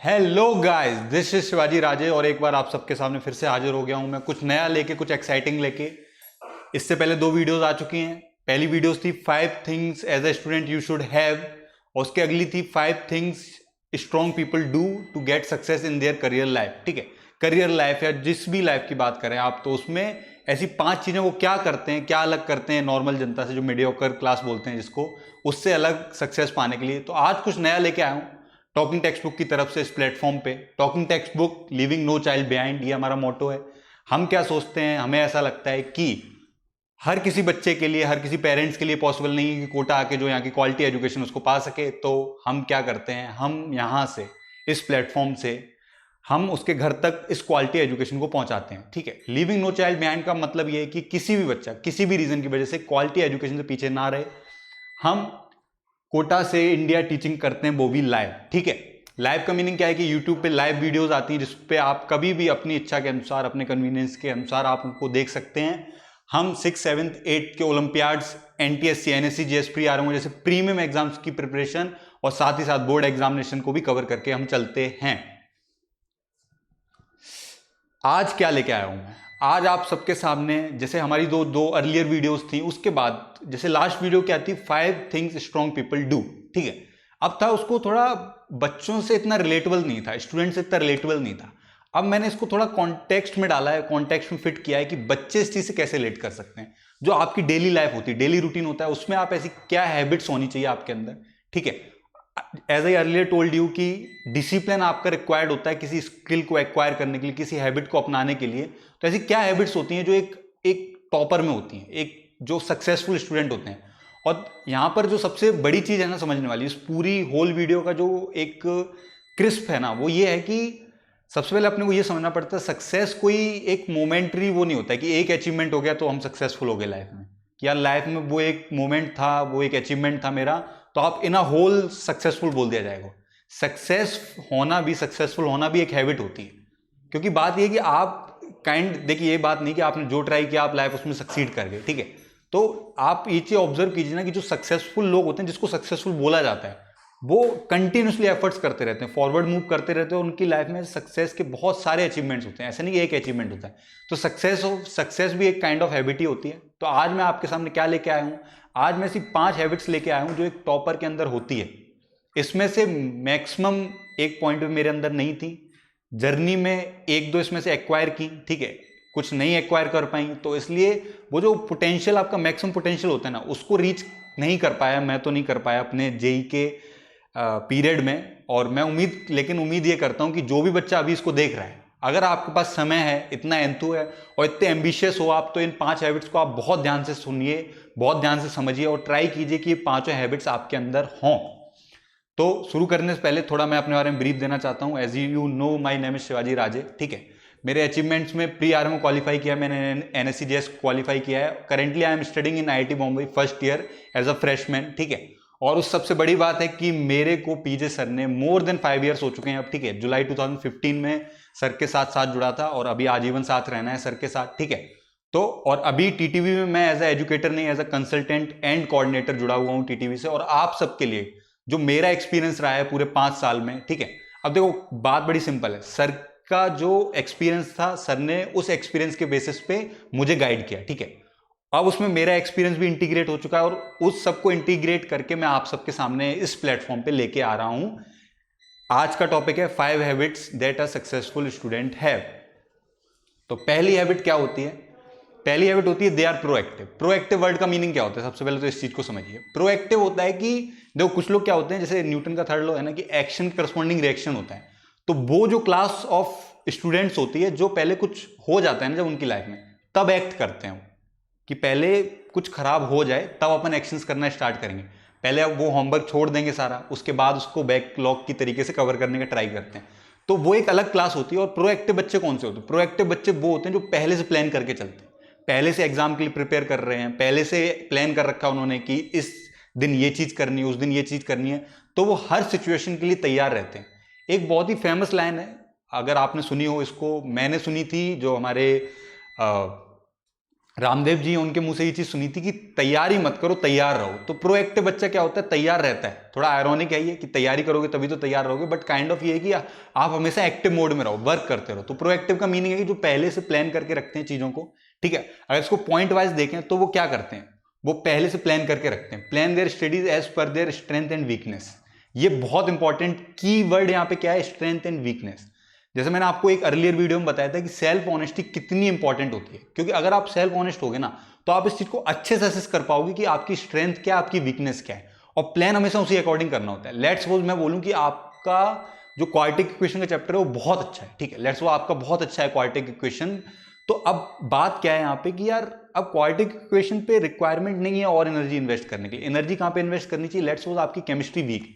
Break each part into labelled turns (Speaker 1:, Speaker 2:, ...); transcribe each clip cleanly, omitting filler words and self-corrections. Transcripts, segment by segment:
Speaker 1: Hello guys, this is Shivaji Raje और एक बार आप सबके सामने फिर से हाजिर हो गया हूं मैं कुछ नया लेके, कुछ एक्साइटिंग लेके। इससे पहले दो वीडियोस आ चुकी हैं। पहली वीडियोस थी 5 things as a student you should have, और उसके अगली थी 5 things strong people do to get success in their career life. ठीक है, करियर लाइफ या जिस भी लाइफ की बात करें आप, तो उसमें ऐसी 5 चीजें वो क्या करते हैं, क्या अलग करते हैं नॉर्मल जनता से, जो मीडियोकर क्लास बोलते हैं जिसको, उससे अलग सक्सेस पाने के लिए। तो आज कुछ नया लेके आया हूं टॉकिंग टेक्स्ट बुक की तरफ से इस प्लेटफॉर्म पे। Talking textbook, living no child behind, ये हमारा मोटो है। हम क्या सोचते हैं, हमें ऐसा लगता है कि हर किसी बच्चे के लिए, हर किसी पेरेंट्स के लिए पॉसिबल नहीं है कि कोटा आके जो यहाँ की क्वालिटी एजुकेशन उसको पा सके। तो हम क्या करते हैं, हम यहाँ से, इस प्लेटफॉर्म से, हम उसके घर तक इस क्वालिटी एजुकेशन को पहुंचाते हैं। ठीक है, लिविंग नो चाइल्ड बिहाइंड का मतलब ये है कि किसी भी बच्चा किसी भी रीजन की वजह से क्वालिटी एजुकेशन से पीछे ना रहे। हम कोटा से इंडिया टीचिंग करते हैं, वो भी लाइव। ठीक है, लाइव का मीनिंग क्या है कि यूट्यूब पे लाइव वीडियोस आती हैं जिस पे आप कभी भी अपनी इच्छा के अनुसार, अपने कन्वीनियंस के अनुसार आप उनको देख सकते हैं। हम 6, 7, 8 के ओलंपियाड्स, एनटीएससी, एनएससी, जेएसपी आ रहे जैसे प्रीमियम एग्जाम्स की प्रिपरेशन और साथ ही साथ बोर्ड एग्जामिनेशन को भी कवर करके हम चलते हैं। आज क्या लेके आया हूं मैं, आज आप सबके सामने, जैसे हमारी दो दो अर्लियर वीडियोस थी, उसके बाद जैसे लास्ट वीडियो क्या थी, 5 थिंग्स स्ट्रॉन्ग पीपल डू। ठीक है, अब था उसको थोड़ा बच्चों से इतना रिलेटेबल नहीं था, स्टूडेंट से इतना रिलेटेबल नहीं था। अब मैंने इसको थोड़ा कॉन्टेक्स्ट में डाला है, कॉन्टेक्स्ट में फिट किया है कि बच्चे इस चीज से कैसे रिलेट कर सकते हैं। जो आपकी डेली लाइफ होती है, डेली रूटीन होता है, उसमें आप ऐसी क्या हैबिट्स होनी चाहिए आपके अंदर। ठीक है, as I earlier told you कि डिसिप्लिन आपका रिक्वायर्ड होता है किसी स्किल को एक्वायर करने के लिए, किसी हैबिट को अपनाने के लिए। तो ऐसी क्या हैबिट्स होती हैं जो एक एक टॉपर में होती हैं, एक जो सक्सेसफुल स्टूडेंट होते हैं। और यहां पर जो सबसे बड़ी चीज है ना समझने वाली, इस पूरी होल वीडियो का जो एक क्रिस्प है ना, वो ये है कि सबसे पहले अपने को ये समझना पड़ता है, सक्सेस कोई एक मोमेंट्री वो नहीं होता है कि एक अचीवमेंट हो गया तो हम सक्सेसफुल हो गए लाइफ में, कि यार लाइफ में वो एक मोमेंट था, वो एक अचीवमेंट था मेरा, तो आप इन अ होल सक्सेसफुल बोल दिया जाएगा। सक्सेस होना भी, सक्सेसफुल होना भी एक हैबिट होती है। क्योंकि बात ये कि आप देखिए, ये बात नहीं कि आपने जो ट्राई किया आप लाइफ उसमें सक्सीड कर गए। ठीक है, तो आप ये चीज ऑब्जर्व कीजिए ना कि जो सक्सेसफुल लोग होते हैं, जिसको सक्सेसफुल बोला जाता है, वो कंटिन्यूसली एफर्ट्स करते रहते हैं, फॉरवर्ड मूव करते रहते हैं। उनकी लाइफ में सक्सेस के बहुत सारे अचीवमेंट्स होते हैं, ऐसा नहीं कि एक अचीवमेंट होता है। तो सक्सेस भी एक काइंड ऑफ हैबिट ही होती है। तो आज मैं आपके सामने क्या लेके आया हूं, आज मैं ऐसी 5 हैबिट्स लेके आया हूं जो एक टॉपर के अंदर होती है। इसमें से मैक्सिमम एक पॉइंट में मेरे अंदर नहीं थी, जर्नी में 1-2 इसमें से एक्वायर की। ठीक है, कुछ नहीं एक्वायर कर पाई, तो इसलिए वो जो पोटेंशियल, आपका मैक्सिमम पोटेंशियल होता है ना, उसको रीच नहीं कर पाया, मैं तो नहीं कर पाया अपने जेई के पीरियड में। और मैं लेकिन उम्मीद ये करता हूं कि जो भी बच्चा अभी इसको देख रहा है, अगर आपके पास समय है, इतना एंथू है और इतने एम्बिशियस हो आप, तो इन 5 हैबिट्स को आप बहुत ध्यान से सुनिए, बहुत ध्यान से समझिए और ट्राई कीजिए कि ये 5 हैबिट्स आपके अंदर हों। तो शुरू करने से पहले थोड़ा मैं अपने बारे में ब्रीफ देना चाहता हूं। As you know, my name is Shivaji Raje. ठीक है, मेरे अचीवमेंट्स में प्री आर्मी क्वालिफाई किया, मैंने एनएससी जेएस क्वालिफाई किया है। Currently I am studying in IIT Bombay first year as a freshman. ठीक है, और उस सबसे बड़ी बात है कि मेरे को पीजे सर ने मोर देन 5 इयर्स हो चुके हैं अब। ठीक है, जुलाई 2015 में सर के साथ जुड़ा था और अभी आजीवन साथ रहना है सर के साथ। ठीक है, तो और अभी टीटीवी में मैं एज ए एजुकेटर नहीं, as a consultant and coordinator जुड़ा हुआ हूं टीटीवी से। और आप सबके लिए जो मेरा एक्सपीरियंस रहा है पूरे 5 साल में। ठीक है, अब देखो बात बड़ी सिंपल है, सर का जो एक्सपीरियंस था, सर ने उस एक्सपीरियंस के बेसिस पे मुझे गाइड किया। ठीक है, अब उसमें मेरा एक्सपीरियंस भी इंटीग्रेट हो चुका है और उस सबको इंटीग्रेट करके मैं आप सबके सामने इस प्लेटफॉर्म पे लेके आ रहा हूं। आज का टॉपिक है 5 habits that a successful student have. तो पहली हैबिट क्या होती है, पहली हैबिट होती है they are proactive. Proactive word का मीनिंग क्या होता है, सबसे पहले तो इस चीज को समझिए। प्रोएक्टिव होता है कि देखो, कुछ लोग क्या होते हैं, जैसे न्यूटन का थर्ड लॉ है ना, कि एक्शन करस्पॉन्डिंग रिएक्शन होता है। तो वो जो क्लास ऑफ स्टूडेंट्स होती है, जो पहले कुछ हो जाता है ना जब उनकी लाइफ में, तब एक्ट करते हैं कि पहले कुछ खराब हो जाए तब अपन एक्शंस करना स्टार्ट करेंगे। पहले अब वो होमवर्क छोड़ देंगे सारा, उसके बाद उसको बैकलॉग की तरीके से कवर करने का ट्राई करते हैं। तो वो एक अलग क्लास होती है। और प्रोएक्टिव बच्चे कौन से होते हैं, प्रोएक्टिव बच्चे वो होते हैं जो पहले से प्लान करके चलते हैं, पहले से एग्जाम के लिए प्रिपेयर कर रहे हैं, पहले से प्लान कर रखा उन्होंने कि इस दिन ये चीज करनी है, उस दिन ये चीज करनी है। तो वो हर सिचुएशन के लिए तैयार रहते हैं। एक बहुत ही फेमस लाइन है, अगर आपने सुनी हो इसको, मैंने सुनी थी, जो हमारे रामदेव जी उनके मुंह से ये चीज सुनी थी कि तैयारी मत करो, तैयार रहो। तो प्रोएक्टिव बच्चा क्या होता है, तैयार रहता है। थोड़ा आयरॉनिक है ये कि तैयारी करोगे तभी तो तैयार रहोगे, बट काइंड ऑफ ये है कि आप हमेशा एक्टिव मोड में रहो, वर्क करते रहो। तो प्रोएक्टिव का मीनिंग है कि जो पहले से प्लान करके रखते हैं चीजों को, ठीक है। अगर इसको पॉइंट वाइज देखें तो वो क्या करते हैं, वो पहले से प्लान करके रखते हैं। Plan their studies as per their strength and weakness. ये बहुत इंपॉर्टेंट की वर्ड यहाँ पे क्या है, स्ट्रेंथ एंड वीकनेस। जैसे मैंने आपको एक अर्लियर वीडियो में बताया था कि सेल्फ ऑनेस्टी कितनी इंपॉर्टेंट होती है, क्योंकि अगर आप सेल्फ ऑनेस्ट होगे ना तो आप इस चीज को अच्छे से असेस कर पाओगे कि आपकी स्ट्रेंथ क्या, आपकी वीकनेस क्या है, और प्लान हमेशा उसी अकॉर्डिंग करना होता है। लेट्स सपोज मैं बोलूं कि आपका जो क्वाड्रेटिक इक्वेशन का चैप्टर है वो बहुत अच्छा है, ठीक है, लेट्स वो आपका बहुत अच्छा है क्वाड्रेटिक इक्वेशन। तो अब बात क्या है यहाँ पे कि यार अब क्वाड्रेटिक इक्वेशन पे रिक्वायरमेंट नहीं है और एनर्जी इन्वेस्ट करने के लिए। एनर्जी कहाँ पे इन्वेस्ट करनी चाहिए, लेट्स सपोज आपकी केमिस्ट्री वीक,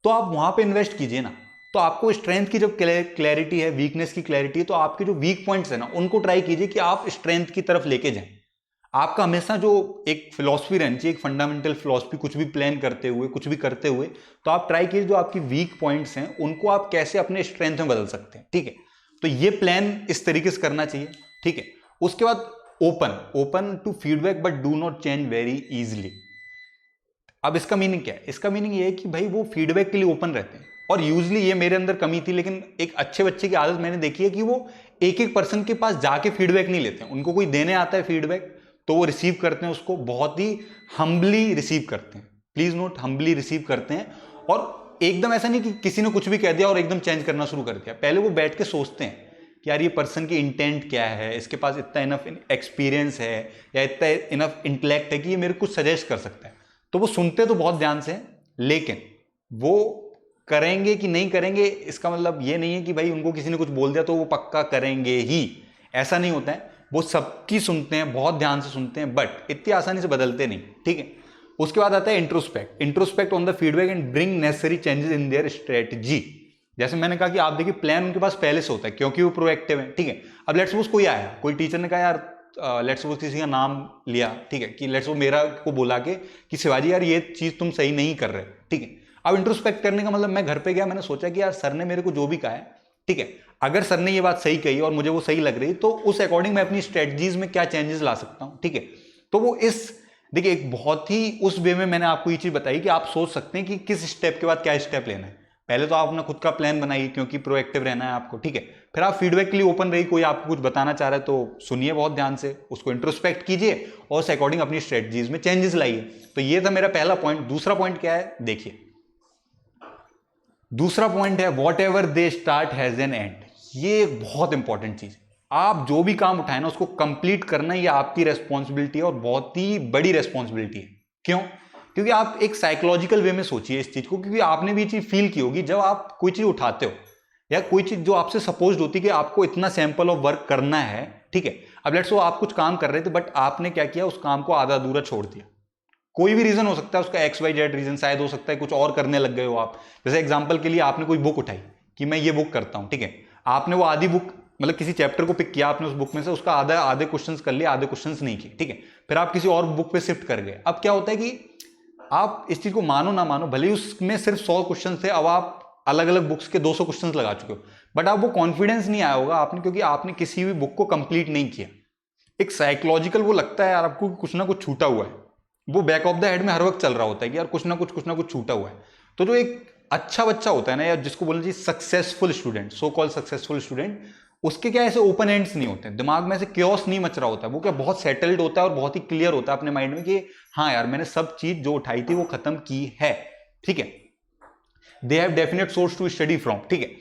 Speaker 1: तो आप वहां पे इन्वेस्ट कीजिए ना। तो आपको स्ट्रेंथ की जब क्लैरिटी है, वीकनेस की क्लैरिटी है, तो आपके जो वीक पॉइंट्स है ना उनको ट्राई कीजिए कि आप स्ट्रेंथ की तरफ लेके जाएं। आपका हमेशा जो एक फिलॉसफी रहनी चाहिए, एक फंडामेंटल फिलॉसफी, कुछ भी प्लान करते हुए, कुछ भी करते हुए, तो आप ट्राई कीजिए जो आपकी वीक पॉइंट्स हैं उनको आप कैसे अपने स्ट्रेंथ में बदल सकते हैं, ठीक है। तो ये प्लान इस तरीके से करना चाहिए, ठीक है। उसके बाद open to feedback but do not change very easily. अब इसका मीनिंग क्या है, इसका मीनिंग ये है कि भाई वो फीडबैक के लिए ओपन रहते हैं। और यूजली ये मेरे अंदर कमी थी, लेकिन एक अच्छे बच्चे की आदत मैंने देखी है कि वो एक एक पर्सन के पास जाके फीडबैक नहीं लेते हैं। उनको कोई देने आता है फीडबैक तो वो रिसीव करते हैं, उसको बहुत ही हम्बली रिसीव करते हैं। प्लीज नोट, हम्बली रिसीव करते हैं। और एकदम ऐसा नहीं कि किसी ने कुछ भी कह दिया और एकदम चेंज करना शुरू कर दिया। पहले वो बैठ के सोचते हैं कि यार ये पर्सन की इंटेंट क्या है, इसके पास इतना इनफ एक्सपीरियंस है या इतना इनफ इंटेलेक्ट है कि ये मेरे को कुछ सजेस्ट कर सकता है। तो वो सुनते तो बहुत ध्यान से, लेकिन वो करेंगे कि नहीं करेंगे इसका मतलब ये नहीं है कि भाई उनको किसी ने कुछ बोल दिया तो वो पक्का करेंगे ही, ऐसा नहीं होता है। वो सबकी सुनते हैं, बहुत ध्यान से सुनते हैं, बट इतनी आसानी से बदलते नहीं, ठीक है। उसके बाद आता है introspect on the feedback and bring necessary changes in their strategy. जैसे मैंने कहा कि आप देखिए प्लान उनके पास पहले से होता है क्योंकि वो प्रोएक्टिव है, ठीक है। अब लेट्स सपोज कोई आया, कोई टीचर ने कहा यार लेट्स सपोज किसी का नाम लिया, ठीक है, कि लेट्स सपोज मेरा को बोला के कि शिवाजी यार ये चीज तुम सही नहीं कर रहे, ठीक है। अब इंट्रोस्पेक्ट करने का मतलब मैं घर पे गया, मैंने सोचा कि यार सर ने मेरे को जो भी कहा है, ठीक है, अगर सर ने ये बात सही कही और मुझे वो सही लग रही तो उस अकॉर्डिंग मैं अपनी स्ट्रेटजीज में क्या चेंजेस ला सकता हूं, ठीक है। तो वो इस देखिए एक बहुत ही उस वे में मैंने आपको ये चीज बताई कि आप सोच सकते हैं कि किस स्टेप के बाद क्या स्टेप लेना है। पहले तो आप अपना खुद का प्लान बनाइए क्योंकि प्रोएक्टिव रहना है आपको, ठीक है। फिर आप फीडबैक के लिए ओपन रहिए, कोई आपको कुछ बताना चाह रहा है तो सुनिए बहुत ध्यान से, उसको इंट्रोस्पेक्ट कीजिए और उस अकॉर्डिंग अपनी स्ट्रेटजीज में चेंजेस लाइए। तो ये था मेरा पहला पॉइंट। दूसरा पॉइंट क्या है, देखिए दूसरा पॉइंट है what ever they start has an and. ये एक बहुत इंपॉर्टेंट चीज है। आप जो भी काम उठाए ना उसको कंप्लीट करना ये आपकी रेस्पॉन्सिबिलिटी है और बहुत ही बड़ी रेस्पॉन्सिबिलिटी है। क्यों? क्योंकि आप एक साइकोलॉजिकल वे में सोचिए इस चीज को, क्योंकि आपने भी ये चीज फील की होगी जब आप कोई चीज उठाते हो या कोई चीज जो आपसे सपोज्ड होती है कि आपको इतना सैंपल ऑफ वर्क करना है, ठीक है। अब लेट्स सो आप कुछ काम कर रहे थे बट आपने क्या किया, उस काम को आधा अधूरा छोड़ दिया। कोई भी रीजन हो सकता है उसका, XYZ रीजन, शायद हो सकता है कुछ और करने लग गए हो आप। जैसे एग्जांपल के लिए आपने कोई बुक उठाई कि मैं ये बुक करता हूं, ठीक है। आपने वो आधी बुक मतलब किसी चैप्टर को पिक किया आपने उस बुक में से, उसका आधे क्वेश्चंस कर लिए, आधे क्वेश्चंस नहीं किए, ठीक है। फिर आप किसी और बुक पे शिफ्ट कर गए। अब क्या होता है कि आप इस चीज को मानो ना मानो, भले ही उसमें सिर्फ 100 क्वेश्चन थे, अब आप अलग अलग बुक्स के 200 क्वेश्चंस लगा चुके हो, बट आप वो कॉन्फिडेंस नहीं आया होगा आपने, क्योंकि आपने किसी भी बुक को कंप्लीट नहीं किया। एक साइकोलॉजिकल वो लगता है यार आपको कुछ ना कुछ छूटा हुआ है, वो बैक ऑफ द हेड में हर वक्त चल रहा होता है कि यार कुछ ना कुछ छूटा हुआ है। तो जो एक अच्छा बच्चा होता है ना, या जिसको बोलना चाहिए successful student, so called successful student, उसके क्या ऐसे ओपन एंड्स नहीं होते, दिमाग में ऐसे क्योस नहीं मच रहा होता है। वो क्या बहुत सेटल्ड होता है और बहुत ही क्लियर होता है अपने माइंड में कि हाँ यार मैंने सब चीज जो उठाई थी वो खत्म की है, ठीक है। They have definite source to study from, ठीक है।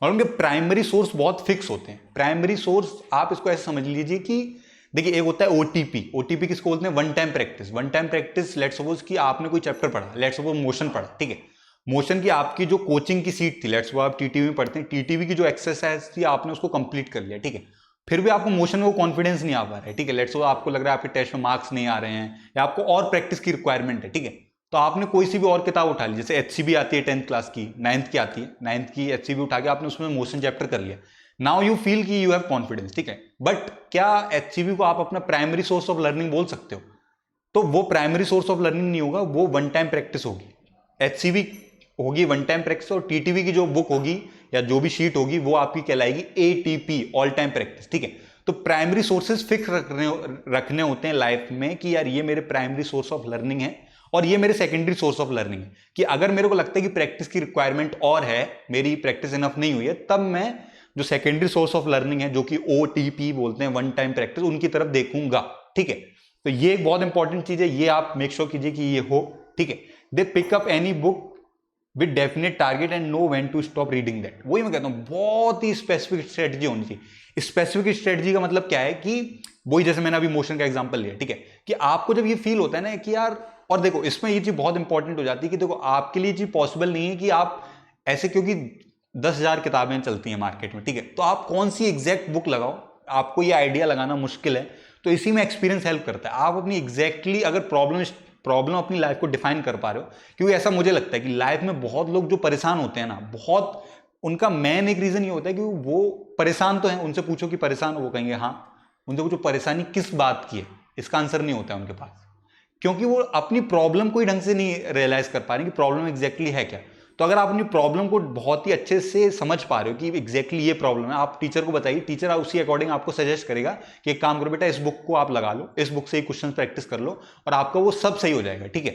Speaker 1: और उनके प्राइमरी सोर्स बहुत फिक्स होते हैं। प्राइमरी सोर्स आप इसको ऐसे समझ लीजिए कि देखिए एक होता है ओटीपी किसको बोलते हैं, one time practice. Let's suppose कि आपने कोई चैप्टर पढ़ा, लेट्स सपोज मोशन पढ़ा, ठीक है। मोशन की आपकी जो कोचिंग की सीट थी, लेट्स सपोज आप टीटीवी में पढ़ते हैं, टीटीवी की जो एक्सरसाइज थी आपने उसको कंप्लीट कर लिया, ठीक है। फिर भी आपको मोशन में वो कॉन्फिडेंस नहीं आ पा रहा है, ठीक है। लेट्स सपोज आपको लग रहा है आपके टेस्ट में मार्क्स नहीं आ रहे हैं या आपको और प्रैक्टिस की रिक्वायरमेंट है, ठीक है। तो आपने कोई सी भी और किताब उठा ली, जैसे HCB आती है 10th क्लास की, 9th की आती है, 9th की HCB उठा के आपने उसमें मोशन चैप्टर कर लिया। नाउ यू फील कि यू हैव कॉन्फिडेंस, ठीक है। बट क्या HCB को आप अपना प्राइमरी सोर्स ऑफ लर्निंग बोल सकते हो? तो वो प्राइमरी सोर्स ऑफ लर्निंग नहीं होगा, वो वन टाइम प्रैक्टिस होगी। HCB होगी वन टाइम प्रैक्टिस, और TTV की जो बुक होगी या जो भी शीट होगी वो आपकी कहलाएगी ATP, ऑल टाइम प्रैक्टिस, ठीक है। तो प्राइमरी सोर्सेज फिक्स रखने होते हैं लाइफ में कि यार ये मेरे प्राइमरी सोर्स ऑफ लर्निंग है और ये मेरे सेकेंडरी सोर्स ऑफ लर्निंग है। कि अगर मेरे को लगता है कि प्रैक्टिस की रिक्वायरमेंट और है, मेरी प्रैक्टिस इनफ नहीं हुई है, तब मैं जो सेकेंडरी सोर्स ऑफ लर्निंग है, जो कि OTP बोलते हैं, वन टाइम प्रैक्टिस, उनकी तरफ देखूंगा। ठीक है, तो ये एक बहुत इंपॉर्टेंट चीज है, ये आप मेक श्योर कीजिए कि ये हो। ठीक है, they pick up any book with definite target and know when to stop reading that. वही मैं कहता हूं, बहुत ही स्पेसिफिक स्ट्रेटजी होनी चाहिए। स्पेसिफिक स्ट्रेटजी का मतलब क्या है कि वही जैसे मैंने अभी मोशन का एग्जांपल लिया, ठीक है, कि आपको जब ये फील होता है ना कि यार, और देखो इसमें ये चीज बहुत इंपॉर्टेंट हो जाती है कि देखो आपके लिए चीज पॉसिबल नहीं है कि आप ऐसे, क्योंकि 10,000 किताबें चलती हैं मार्केट में, ठीक है, तो आप कौन सी एग्जैक्ट बुक लगाओ, आपको ये आइडिया लगाना मुश्किल है। तो इसी में एक्सपीरियंस हेल्प करता है। आप अपनी एग्जैक्टली अगर प्रॉब्लम अपनी लाइफ को डिफाइन कर पा रहे हो, क्योंकि ऐसा मुझे लगता है कि लाइफ में बहुत लोग जो परेशान होते हैं ना, बहुत उनका मेन एक रीजन ये होता है कि वो परेशान तो है, उनसे पूछो कि परेशान हो, वो कहेंगे हाँ। उनसे पूछो परेशानी किस बात की है, इसका आंसर नहीं होता है उनके पास, क्योंकि वो अपनी प्रॉब्लम को ही ढंग से नहीं रियलाइज कर पा रहे कि प्रॉब्लम एग्जैक्टली है क्या। तो अगर आप अपनी प्रॉब्लम को बहुत ही अच्छे से समझ पा रहे हो कि एग्जैक्टली ये प्रॉब्लम है, आप टीचर को बताइए, टीचर उसी अकॉर्डिंग आपको सजेस्ट करेगा कि एक काम करो बेटा, इस बुक को आप लगा लो, इस बुक से ही क्वेश्चन प्रैक्टिस कर लो और आपका वो सब सही हो जाएगा। ठीक है,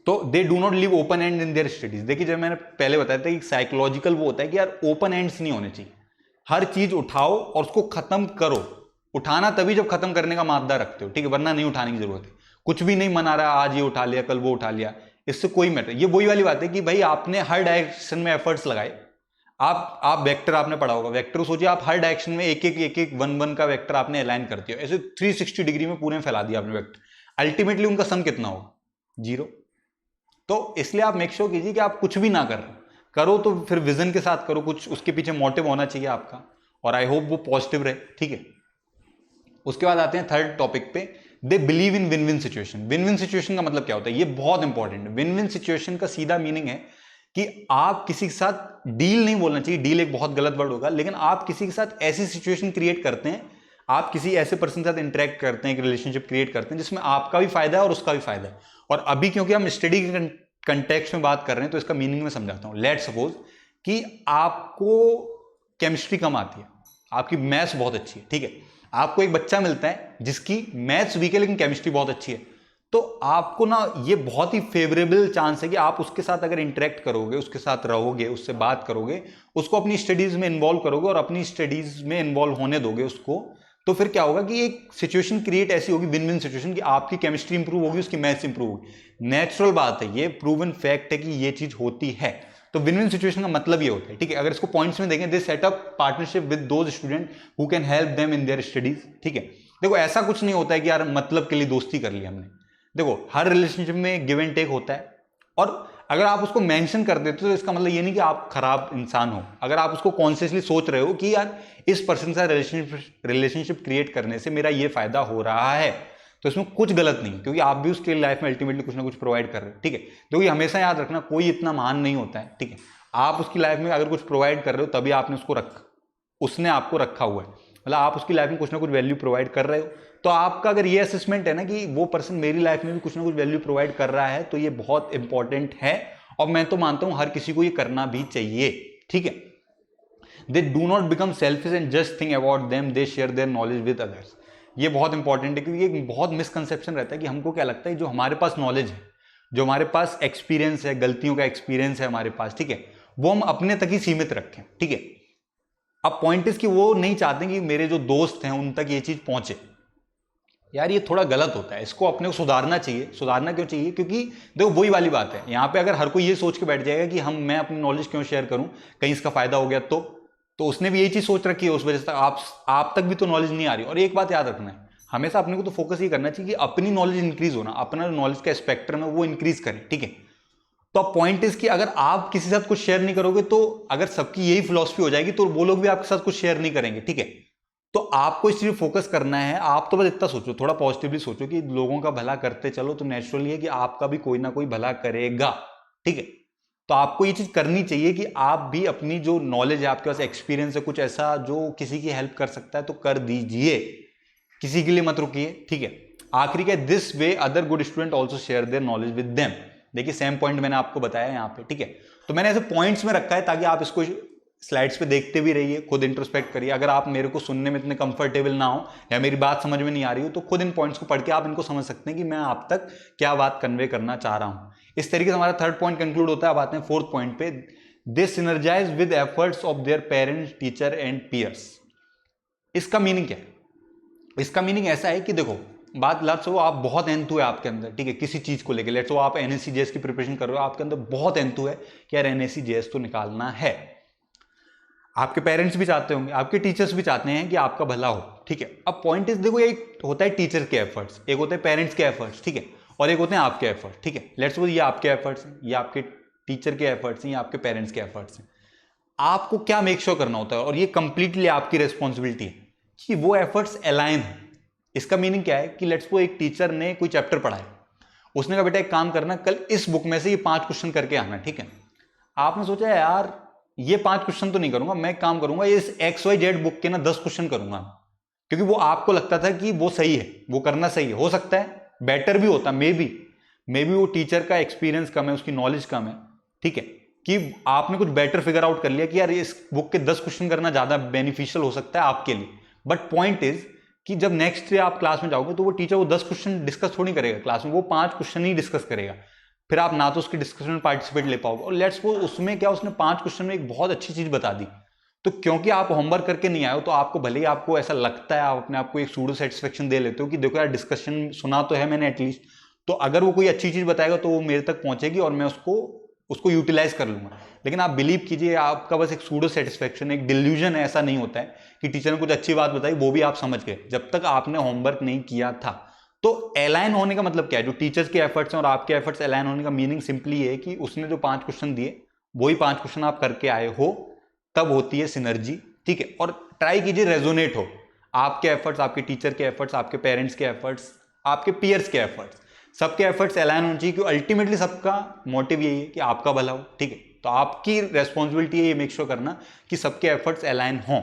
Speaker 1: तो they do not live open and in their studies. देखिए, जब मैंने पहले बताया था कि साइकोलॉजिकल वो होता है कि यार ओपन एंड्स नहीं होने चाहिए, हर चीज उठाओ और उसको खत्म करो। उठाना तभी जब खत्म करने का मादा रखते हो, ठीक है, वरना नहीं उठाने की जरूरत है। कुछ भी नहीं मन आ रहा, आज ये उठा लिया, कल वो उठा लिया, इससे कोई मैटर। ये वही वाली बात है कि भाई आपने हर डायरेक्शन में एफर्ट्स लगाए। आप वेक्टर आपने पढ़ा होगा, वेक्टर सोचिए, आप हर डायरेक्शन में एक एक वन वन का वेक्टर आपने अलाइन कर दिया, ऐसे 360 डिग्री में पूरे में फैला दिया आपने वेक्टर, अल्टीमेटली उनका सम कितना होगा? 0। तो इसलिए आप मेक श्योर कीजिए कि आप कुछ भी ना करो तो फिर विजन के साथ करो, कुछ उसके पीछे मोटिव होना चाहिए आपका, और आई होप वो पॉजिटिव रहे। ठीक है, उसके बाद आते हैं थर्ड टॉपिक पे, they believe in win win situation. Win win situation का मतलब क्या होता है, ये बहुत इंपॉर्टेंट है। विन विन सिचुएशन का सीधा मीनिंग है कि आप किसी के साथ डील नहीं बोलना चाहिए, डील एक बहुत गलत वर्ड होगा, लेकिन आप किसी के साथ ऐसी सिचुएशन क्रिएट करते हैं, आप किसी ऐसे पर्सन के साथ इंटरेक्ट करते हैं, एक रिलेशनशिप क्रिएट करते हैं जिसमें आपका भी फायदा है और उसका भी फायदा है। और अभी क्योंकि हम स्टडी के कंटेक्स्ट में बात कर रहे हैं तो इसका मीनिंग मैं समझाता हूं। लेट्स सपोज कि आपको केमिस्ट्री कम आती है, आपकी मैथ्स बहुत अच्छी है, ठीक है, आपको एक बच्चा मिलता है जिसकी मैथ्स वीक है लेकिन केमिस्ट्री बहुत अच्छी है, तो आपको ना ये बहुत ही फेवरेबल चांस है कि आप उसके साथ अगर इंटरेक्ट करोगे, उसके साथ रहोगे, उससे बात करोगे, उसको अपनी स्टडीज में इन्वॉल्व करोगे और अपनी स्टडीज में इन्वॉल्व होने दोगे उसको, तो फिर क्या होगा कि एक सिचुएशन क्रिएट ऐसी होगी, विन विन सिचुएशन, कि आपकी केमिस्ट्री इंप्रूव होगी, उसकी मैथ्स इंप्रूव होगी। नेचुरल बात है, ये प्रूवन फैक्ट है कि ये चीज होती है। तो विन विन सिचुएशन का मतलब ये होता है, ठीक है। अगर इसको पॉइंट्स में देखें, they set up partnership with those student who can help them in their studies, ठीक है। देखो ऐसा कुछ नहीं होता है कि यार मतलब के लिए दोस्ती कर ली हमने। देखो हर रिलेशनशिप में गिव एंड टेक होता है, और अगर आप उसको मेंशन कर देते हो तो इसका मतलब ये नहीं कि आप खराब इंसान हो। अगर आप उसको कॉन्शियसली सोच रहे हो कि यार इस पर्सन से रिलेशनशिप क्रिएट करने से मेरा ये फायदा हो रहा है, तो इसमें कुछ गलत नहीं, क्योंकि आप भी उसके लाइफ में अल्टीमेटली कुछ ना कुछ प्रोवाइड कर रहे हो, ठीक है। तो ये हमेशा याद रखना, कोई इतना महान नहीं होता है, ठीक है। आप उसकी लाइफ में अगर कुछ प्रोवाइड कर रहे हो तभी आपने उसने आपको रखा हुआ है, मतलब आप उसकी लाइफ में कुछ ना कुछ वैल्यू प्रोवाइड कर रहे हो। तो आपका अगर ये असेसमेंट है ना कि वो पर्सन मेरी लाइफ में भी कुछ ना कुछ वैल्यू प्रोवाइड कर रहा है, तो ये बहुत इंपॉर्टेंट है, और मैं तो मानता हूं हर किसी को ये करना भी चाहिए, ठीक है। They do not become selfish and just think about them, they share their knowledge with others. ये बहुत इंपॉर्टेंट है, क्योंकि एक बहुत मिसकंसेप्शन रहता है कि हमको क्या लगता है जो हमारे पास नॉलेज है, जो हमारे पास एक्सपीरियंस है, गलतियों का एक्सपीरियंस है हमारे पास, ठीक है, वो हम अपने तक ही सीमित रखें, ठीक है। अब पॉइंट इज कि वो नहीं चाहते कि मेरे जो दोस्त हैं उन तक ये चीज पहुंचे। यार ये थोड़ा गलत होता है, इसको अपने को सुधारना चाहिए। सुधारना क्यों चाहिए? क्योंकि देखो वही वाली बात है, यहाँ पे अगर हर कोई ये सोच के बैठ जाएगा कि मैं अपनी नॉलेज क्यों शेयर करूं, कहीं इसका फायदा हो गया तो उसने भी यही चीज सोच रखी है, उस वजह से आप तक भी तो नॉलेज नहीं आ रही। और एक बात याद रखना है, हमेशा अपने को तो फोकस ये करना चाहिए कि अपनी नॉलेज इंक्रीज होना, अपना नॉलेज का स्पेक्ट्रम है वो इंक्रीज करें, ठीक है। तो अब पॉइंट इज कि अगर आप किसी के साथ कुछ शेयर नहीं करोगे, तो अगर सबकी यही फिलॉसफी हो जाएगी तो वो लोग भी आपके साथ कुछ शेयर नहीं करेंगे, ठीक है। तो आपको इस चीज फोकस करना है। आप तो बस इतना सोचो, थोड़ा पॉजिटिवली सोचो कि लोगों का भला करते चलो, तो नेचुरली है कि आपका भी कोई ना कोई भला करेगा, ठीक है। तो आपको ये चीज करनी चाहिए कि आप भी अपनी जो नॉलेज है, आपके पास एक्सपीरियंस है कुछ ऐसा जो किसी की हेल्प कर सकता है, तो कर दीजिए, किसी के लिए मत रुकिए, ठीक है। आखिरी का, this way other good student also share their knowledge with them. देखिए सेम पॉइंट मैंने आपको बताया यहाँ पे, ठीक है। तो मैंने ऐसे पॉइंट्स में रखा है ताकि आप इसको स्लाइड्स पे देखते भी रहिए, खुद इंट्रोस्पेक्ट करिए। अगर आप मेरे को सुनने में इतने कंफर्टेबल ना हो या मेरी बात समझ में नहीं आ रही हो तो खुद इन पॉइंट्स को पढ़ के आप इनको समझ सकते हैं कि मैं आप तक क्या बात कन्वे करना चाह रहा हूं। इस तरीके से हमारा थर्ड पॉइंट कंक्लूड होता है। अब आते हैं फोर्थ पॉइंट पे, they synergise with efforts of their parents, teacher and peers. इसका मीनिंग क्या है? इसका मीनिंग ऐसा है कि देखो, बात लेट्स सो आप बहुत एंथु है आपके अंदर, ठीक है, किसी चीज को लेकर। लेट्स सो आप एनएससी जेएस की प्रिपरेशन कर रहे हो, आपके अंदर बहुत एंथु है कि यार एनएससी जेएस तो निकालना है। आपके पेरेंट्स भी चाहते होंगे, आपके टीचर्स भी चाहते हैं कि आपका भला हो, ठीक है। अब पॉइंट इज, देखो एक होता है टीचर के एफर्ट्स, एक होते हैं पेरेंट्स के एफर्ट्स, ठीक है, और एक होते हैं आपके एफर्ट्स, ठीक है। लेट्स सपोज ये आपके एफर्ट्स हैं, ये आपके टीचर के एफर्ट्स हैं, ये आपके पेरेंट्स के एफर्ट्स हैं। आपको क्या मेक श्योर करना होता है, और ये कंप्लीटली आपकी रिस्पॉन्सिबिलिटी है कि वो एफर्ट्स अलाइन हो। इसका मीनिंग क्या है कि लेट्स सपोज एक टीचर ने कोई चैप्टर पढ़ाया, उसने कहा बेटा एक काम करना, कल इस बुक में से ये 5 क्वेश्चन करके आना, ठीक है। आपने सोचा यार ये 5 क्वेश्चन तो नहीं करूंगा, मैं काम करूंगा इस XYZ बुक के ना 10 क्वेश्चन करूंगा, क्योंकि वो आपको लगता था कि वो सही है, वो करना सही है। हो सकता है बेटर भी होता, मे बी वो टीचर का एक्सपीरियंस कम है, उसकी नॉलेज कम है, ठीक है, कि आपने कुछ बेटर फिगर आउट कर लिया कि यार इस बुक के 10 क्वेश्चन करना ज्यादा बेनिफिशियल हो सकता है आपके लिए। बट पॉइंट इज कि जब नेक्स्ट डे आप क्लास में जाओगे तो वो टीचर वो 10 क्वेश्चन डिस्कस थोड़ी करेगा क्लास में, वो 5 क्वेश्चन ही डिस्कस करेगा। फिर आप ना तो उसकी डिस्कशन में पार्टिसिपेट ले पाओगे, और लेट्स सपोज उसमें क्या, उसने 5 क्वेश्चन में एक बहुत अच्छी चीज बता दी, तो क्योंकि आप होमवर्क करके नहीं आए हो तो आपको भले ही आपको ऐसा लगता है, आप अपने आप को एक सूडो सेटिस्फेक्शन दे लेते हो कि देखो यार डिस्कशन सुना तो है मैंने एटलीस्ट, तो अगर वो कोई अच्छी चीज बताएगा तो वो मेरे तक पहुंचेगी और मैं उसको यूटिलाइज कर लूंगा। लेकिन आप बिलीव कीजिए, आपका बस एक सूडो सेटिस्फेक्शन, एक डिल्यूजन है, ऐसा नहीं होता है कि टीचर ने कुछ अच्छी बात बताई वो भी आप समझ गए जब तक आपने होमवर्क नहीं किया था। तो अलाइन होने का मतलब क्या है, जो टीचर्स के एफर्ट्स हैं और आपके एफर्ट्स अलाइन होने का मीनिंग सिंपली है कि उसने जो 5 क्वेश्चन दिए वही 5 क्वेश्चन आप करके आए हो, तब होती है सिनर्जी, ठीक है। और ट्राई कीजिए रेजोनेट हो आपके एफर्ट्स, आपके टीचर के एफर्ट्स, आपके पेरेंट्स के एफर्ट्स, आपके पीयर्स के एफर्ट्स, सबके एफर्ट्स अलाइन होने चाहिए, क्योंकि अल्टीमेटली सबका मोटिव यही है कि आपका भला हो, ठीक है। तो आपकी रेस्पॉन्सिबिलिटी है ये मेक श्योर करना कि सबके एफर्ट्स अलाइन हों,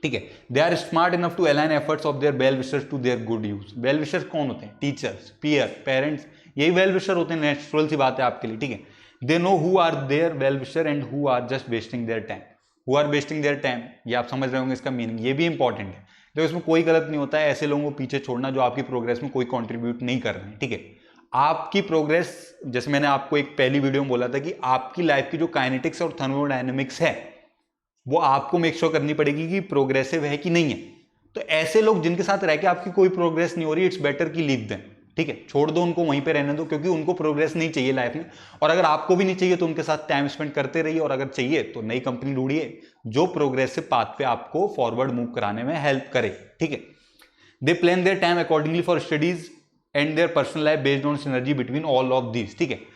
Speaker 1: ठीक है। They are smart enough to align efforts of their well wishers to their good use. Well wishers कौन होते हैं? टीचर्स, पीयर, पेरेंट्स, यही वेल विशर होते हैं। नेचुरल सी बात है आपके लिए, ठीक है। They know who are their well wisher and who are just wasting their time. Who are wasting their time, ये आप समझ रहे होंगे इसका मीनिंग, ये भी इंपॉर्टेंट है। तो इसमें कोई गलत नहीं होता है ऐसे लोगों को पीछे छोड़ना जो आपकी प्रोग्रेस में कोई कॉन्ट्रीब्यूट नहीं कर रहे हैं, ठीक है। आपकी प्रोग्रेस, जैसे मैंने आपको एक पहली वीडियो में बोला था कि आपकी लाइफ की जो काइनेटिक्स और थर्मोडायनेमिक्स है वो आपको मेक श्योर करनी पड़ेगी कि प्रोग्रेसिव है कि नहीं है। तो ऐसे लोग जिनके साथ रह के आपकी कोई प्रोग्रेस नहीं हो रही, इट्स बेटर कि लीव देम, ठीक है, छोड़ दो उनको, वहीं पे रहने दो, क्योंकि उनको प्रोग्रेस नहीं चाहिए लाइफ में। और अगर आपको भी नहीं चाहिए तो उनके साथ टाइम स्पेंड करते रहिए, और अगर चाहिए तो नई कंपनी ढूंढिए जो प्रोग्रेसिव पाथ पे आपको फॉरवर्ड मूव कराने में हेल्प करे, ठीक है। दे plan their time accordingly for studies and their personal life based on synergy between all of these, ठीक है।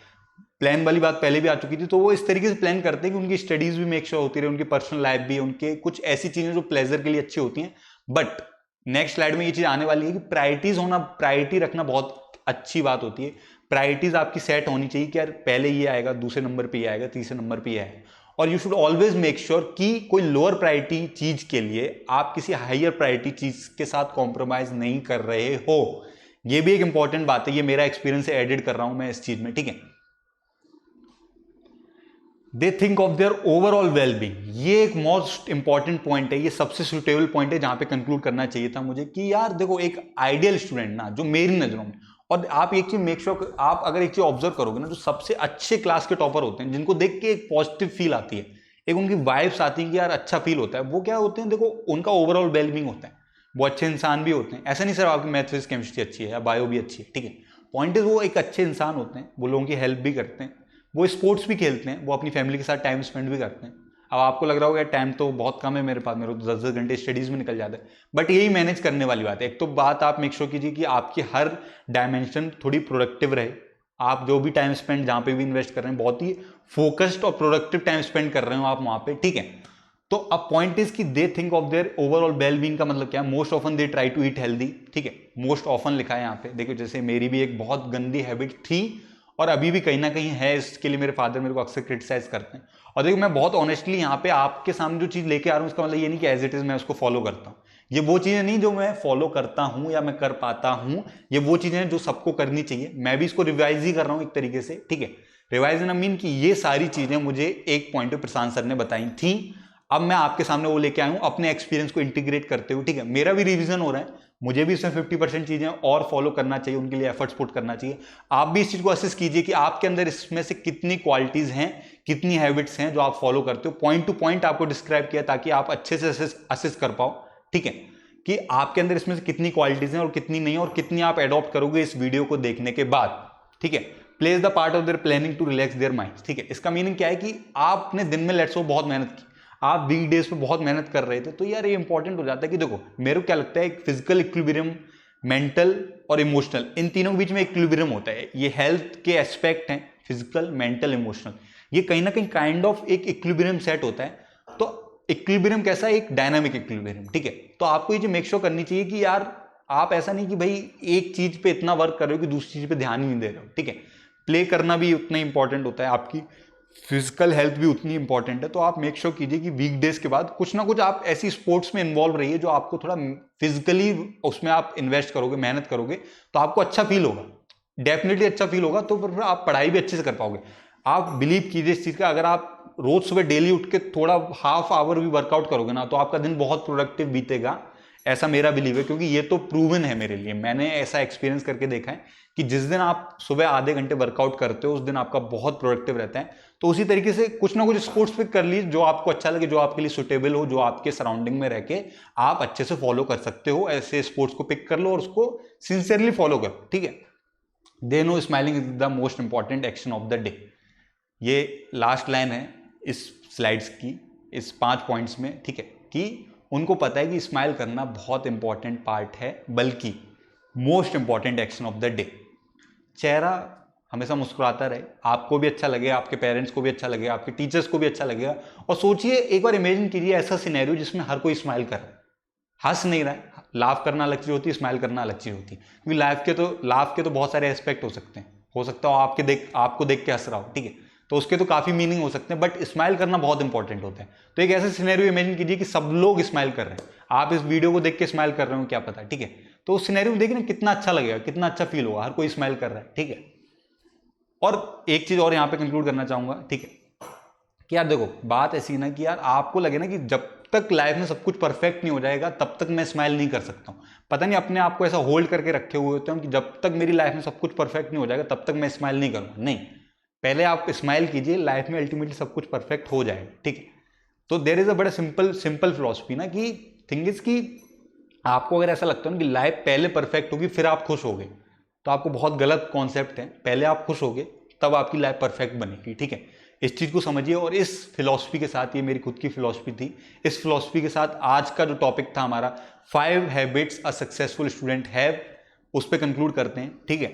Speaker 1: प्लान वाली बात पहले भी आ चुकी थी, तो वो इस तरीके से प्लान करते हैं कि उनकी स्टडीज भी मेक श्योर होती रहे, उनकी पर्सनल लाइफ भी, उनके कुछ ऐसी चीजें जो प्लेजर के लिए अच्छी होती हैं। बट नेक्स्ट स्लाइड में ये चीज आने वाली है कि प्रायोरिटीज होना, प्रायोरिटी रखना बहुत अच्छी बात होती है। प्रायोरिटीज आपकी सेट होनी चाहिए कि यार पहले ये आएगा, दूसरे नंबर पे ये आएगा, तीसरे नंबर पे ये आएगा, और you should always make sure कि कोई लोअर प्रायोरिटी चीज के लिए आप किसी हायर प्रायोरिटी चीज के साथ कॉम्प्रोमाइज नहीं कर रहे हो। ये भी एक इंपॉर्टेंट बात है, ये मेरा एक्सपीरियंस से एडिट कर रहा हूं मैं इस चीज में, ठीक है। दे think of their overall wellbeing, ये एक मोस्ट इंपॉर्टेंट पॉइंट है, ये सबसे सुटेबल पॉइंट है जहां पे कंक्लूड करना चाहिए था मुझे कि यार देखो एक आइडियल स्टूडेंट ना, जो मेरी नजरों में, और आप एक चीज मेक श्योर, आप अगर एक चीज ऑब्जर्व करोगे ना, जो सबसे अच्छे क्लास के टॉपर होते हैं, जिनको देख के एक पॉजिटिव फील आती है, एक उनकी वाइब्स आती है कि यार अच्छा फील होता है, वो क्या होते हैं, देखो उनका ओवरऑल वेलबींग होता है, वो अच्छे इंसान भी होते हैं। ऐसा नहीं सर आपकी मैथ फिजिक्स केमिस्ट्री अच्छी है या बायो भी अच्छी है, ठीक है। पॉइंट इज वो एक अच्छे इंसान होते हैं, वो लोगों की हेल्प भी करते हैं, वो स्पोर्ट्स भी खेलते हैं, वो अपनी फैमिली के साथ टाइम स्पेंड भी करते हैं। अब आपको लग रहा होगा टाइम तो बहुत कम है मेरे पास, मेरे को 10-10 घंटे स्टडीज में निकल जाता है, बट यही मैनेज करने वाली बात है। एक तो बात आप मेक श्योर कीजिए कि आपकी हर डायमेंशन थोड़ी प्रोडक्टिव रहे, आप जो भी टाइम स्पेंड जहां पे भी इन्वेस्ट कर रहे हैं बहुत ही फोकस्ड और प्रोडक्टिव टाइम स्पेंड कर रहे हो आप वहां पे, ठीक है। तो अब पॉइंट इज कि they think of their overall wellbeing का मतलब क्या है, most often they try to eat healthy, ठीक है। मोस्ट ऑफन लिखा है यहाँ पे, देखो जैसे मेरी भी एक बहुत गंदी हैबिट थी और अभी भी कहीं ना कहीं है, इसके लिए मेरे फादर मेरे को अक्सर क्रिटिसाइज करते हैं। और देखो मैं बहुत ऑनेस्टली यहाँ पे आपके सामने जो चीज लेके आ रहा हूँ, इसका मतलब ये नहीं कि एज इट इज मैं उसको फॉलो करता हूँ। ये वो चीजें नहीं जो मैं फॉलो करता हूँ या मैं कर पाता हूँ, ये वो चीजें जो सबको करनी चाहिए। मैं भी इसको रिवाइज ही कर रहा हूँ एक तरीके से, ठीक है। रिवाइज इन मीन कि ये सारी चीजें मुझे एक पॉइंट पे प्रशांत सर ने बताई थी, अब मैं आपके सामने वो लेके आया हूं अपने एक्सपीरियंस को इंटीग्रेट करते हुए। ठीक है, मेरा भी रिवीजन हो रहा है, मुझे भी इसमें 50% चीजें और फॉलो करना चाहिए, उनके लिए एफर्ट्स पुट करना चाहिए। आप भी इस चीज को असेस कीजिए कि आपके अंदर इसमें से कितनी क्वालिटीज हैं, कितनी हैबिट्स हैं जो आप फॉलो करते हो। पॉइंट टू पॉइंट आपको डिस्क्राइब किया ताकि आप अच्छे से असेस कर पाओ। ठीक है, कि आपके अंदर इसमें से कितनी क्वालिटीज हैं और कितनी नहीं, और कितनी आप एडॉप्ट करोगे इस वीडियो को देखने के बाद। ठीक है, place the part of their planning to relax their mind. ठीक है, इसका मीनिंग क्या है कि आपने दिन में लेट्स सो बहुत मेहनत की, आप वीक डेज पे बहुत मेहनत कर रहे थे, तो यार ये इंपॉर्टेंट हो जाता है कि देखो मेरे को क्या लगता है, एक फिजिकल इक्विलिब्रियम, मेंटल और इमोशनल, इन तीनों के बीच में इक्विलिब्रियम होता है। ये हेल्थ के एस्पेक्ट हैं, फिजिकल, मेंटल, इमोशनल, ये कहीं ना कहीं काइंड ऑफ एक इक्विलिब्रियम सेट होता है। तो इक्विलिब्रियम कैसा है, एक डायनामिक इक्विलिब्रियम। ठीक है, तो आपको ये मेक श्योर करनी चाहिए कि यार आप ऐसा नहीं कि भाई एक चीज पे इतना वर्क कर रहे हो कि दूसरी चीज पे ध्यान ही नहीं दे रहे हो। ठीक है, प्ले करना भी उतना इंपॉर्टेंट होता है, आपकी फिजिकल हेल्थ भी उतनी इंपॉर्टेंट है। तो आप मेक श्योर कीजिए कि वीकडेज के बाद कुछ ना कुछ आप ऐसी स्पोर्ट्स में इन्वॉल्व रहिए जो आपको थोड़ा फिजिकली उसमें आप इन्वेस्ट करोगे, मेहनत करोगे, तो आपको अच्छा फील होगा, डेफिनेटली अच्छा फील होगा। तो फिर आप पढ़ाई भी अच्छे से कर पाओगे। आप बिलीव कीजिए इस चीज का, अगर आप रोज सुबह डेली उठ के थोड़ा हाफ आवर भी वर्कआउट करोगे ना, तो आपका दिन बहुत प्रोडक्टिव बीतेगा, ऐसा मेरा बिलीव है। क्योंकि ये तो प्रूवन है मेरे लिए, मैंने ऐसा एक्सपीरियंस करके देखा है कि जिस दिन आप सुबह आधे घंटे वर्कआउट करते हो उस दिन आपका बहुत प्रोडक्टिव रहता है। तो उसी तरीके से कुछ ना कुछ स्पोर्ट्स पिक कर लीजिए जो आपको अच्छा लगे, जो आपके लिए सुटेबल हो, जो आपके सराउंडिंग में रह के आप अच्छे से फॉलो कर सकते हो। ऐसे स्पोर्ट्स को पिक कर लो और उसको सिंसियरली फॉलो करो। ठीक है, they no smiling is the most important action of the day. ये लास्ट लाइन है इस स्लाइड्स की, इस 5 पॉइंट्स में। ठीक है, कि उनको पता है कि स्माइल करना बहुत इंपॉर्टेंट पार्ट है, बल्कि most important action of the day. चेहरा हमेशा मुस्कुराता रहे, आपको भी अच्छा लगेगा, आपके पेरेंट्स को भी अच्छा लगेगा, आपके टीचर्स को भी अच्छा लगेगा। और सोचिए, एक बार इमेजिन कीजिए ऐसा सिनेरियो जिसमें हर कोई स्माइल कर रहा है, हंस नहीं रहा है। लाफ करना अलग चीज होती है, स्माइल करना अलग चीज होती है। क्योंकि लाफ के तो बहुत सारे एस्पेक्ट हो सकते हैं। हो सकता हो आपको देख के हंस रहा हो, ठीक है, तो उसके तो काफी मीनिंग हो सकते हैं, बट स्माइल करना बहुत इंपॉर्टेंट होता है। तो एक ऐसा सिनेरियो इमेजिन कीजिए कि सब लोग स्माइल कर रहे हैं, आप इस वीडियो को देख के स्माइल कर रहे हो, क्या पता। ठीक है, तो उस सिनेरियो में देखिए ना कितना अच्छा लगेगा, कितना अच्छा फील होगा, हर कोई स्माइल कर रहा है। ठीक है, और एक चीज और यहां पे कंक्लूड करना चाहूंगा। ठीक है, कि यार देखो बात ऐसी ना कि यार आपको लगे ना कि जब तक लाइफ में सब कुछ परफेक्ट नहीं हो जाएगा तब तक मैं स्माइल नहीं कर सकता हूं। पता नहीं अपने आप को ऐसा होल्ड करके रखे हुए होते हैं कि जब तक मेरी लाइफ में सब कुछ परफेक्ट नहीं हो जाएगा तब तक मैं स्माइल नहीं करूंगा। नहीं, पहले आप स्माइल कीजिए, लाइफ में अल्टीमेटली सब कुछ परफेक्ट हो जाएगा। ठीक है, तो देयर इज अ बड़ा सिंपल फिलॉसफी ना, कि थिंग इज कि आपको अगर ऐसा लगता है ना कि लाइफ पहले परफेक्ट होगी फिर आप खुश होगे, तो आपको बहुत गलत कॉन्सेप्ट है। पहले आप खुश होगे तब आपकी लाइफ परफेक्ट बनेगी। ठीक है, इस चीज को समझिए। और इस फिलॉसफी के साथ, ये मेरी खुद की फिलॉसफी थी, इस फिलॉसफी के साथ आज का जो टॉपिक था हमारा 5 habits a successful student have, उस पर कंक्लूड करते हैं। ठीक है,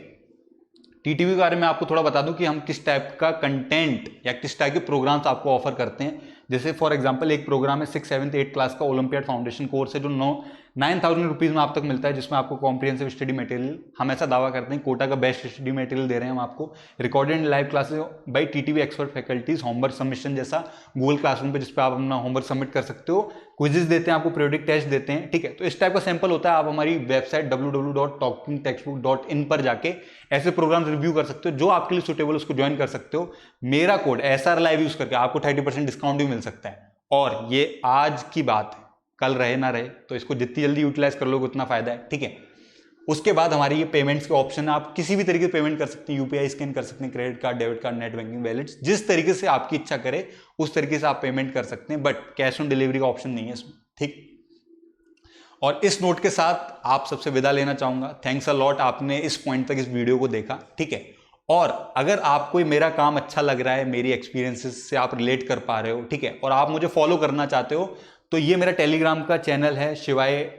Speaker 1: टीटीवी के बारे में आपको थोड़ा बता दूं कि हम किस टाइप का कंटेंट या किस टाइप के प्रोग्राम्स आपको ऑफर करते हैं। जैसे फॉर एग्जांपल एक प्रोग्राम है 6th 7th 8th क्लास का ओलंपियाड फाउंडेशन कोर्स है, जो 9,000 रुपीज में आप तक मिलता है, जिसमें आपको कॉम्प्रिहेंसिव स्टडी मटेरियल, हम ऐसा दावा करते हैं कोटा का बेस्ट स्टडी मटेरियल दे रहे हैं हम आपको। Recorded and live classes bye TTV expert faculties, homework submission जैसा गूगल क्लासरूम पे, जिसपे आप अपना होमवर्क सबमिट कर सकते हो, क्विजेस देते हैं आपको, पीरियोडिक टेस्ट देते हैं। ठीक है, तो इस टाइप का सैंपल होता है। आप हमारी वेबसाइट www.talkingtextbook.in पर जाके ऐसे प्रोग्राम्स रिव्यू कर सकते हो, जो आपके लिए सुटेबल उसको ज्वाइन कर सकते हो। मेरा कोड SR लाइव यूज करके आपको 30% डिस्काउंट भी मिल सकता है। और ये आज की बात है, कल रहे ना रहे, तो इसको जितनी जल्दी यूटिलाइज कर लोगे उतना फायदा है। ठीक है, उसके बाद हमारी ये पेमेंट्स के ऑप्शन है, आप किसी भी तरीके से पेमेंट कर सकते हैं, यूपीआई स्कैन कर सकते हैं, credit card, debit card, net banking, wallets, जिस तरीके से आपकी इच्छा करे उस तरीके से आप पेमेंट कर सकते हैं, बट कैश ऑन डिलीवरी का ऑप्शन नहीं है इसमें। ठीक, और इस नोट के साथ आप सबसे विदा लेना चाहूंगा। थैंक्स अ लॉट, आपने इस पॉइंट तक इस वीडियो को देखा। ठीक है, और अगर आपको मेरा काम अच्छा लग रहा है, मेरी एक्सपीरियंसेस से आप रिलेट कर पा रहे हो, ठीक है, और आप मुझे फॉलो करना चाहते हो, तो ये मेरा टेलीग्राम का चैनल है शिवाय_IITB।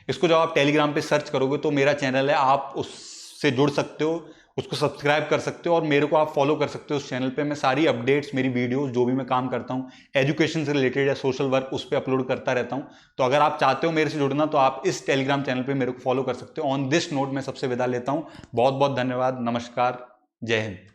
Speaker 1: इसको जब आप टेलीग्राम पे सर्च करोगे तो मेरा चैनल है, आप उससे जुड़ सकते हो, उसको सब्सक्राइब कर सकते हो और मेरे को आप फॉलो कर सकते हो। उस चैनल पे मैं सारी अपडेट्स, मेरी वीडियोस, जो भी मैं काम करता हूँ एजुकेशन से रिलेटेड या सोशल वर्क, उस पर अपलोड करता रहता हूँ। तो अगर आप चाहते हो मेरे से जुड़ना तो आप इस टेलीग्राम चैनल पे मेरे को फॉलो कर सकते हो। ऑन दिस नोट मैं सबसे विदा लेता हूँ। बहुत बहुत धन्यवाद, नमस्कार, जय हिंद।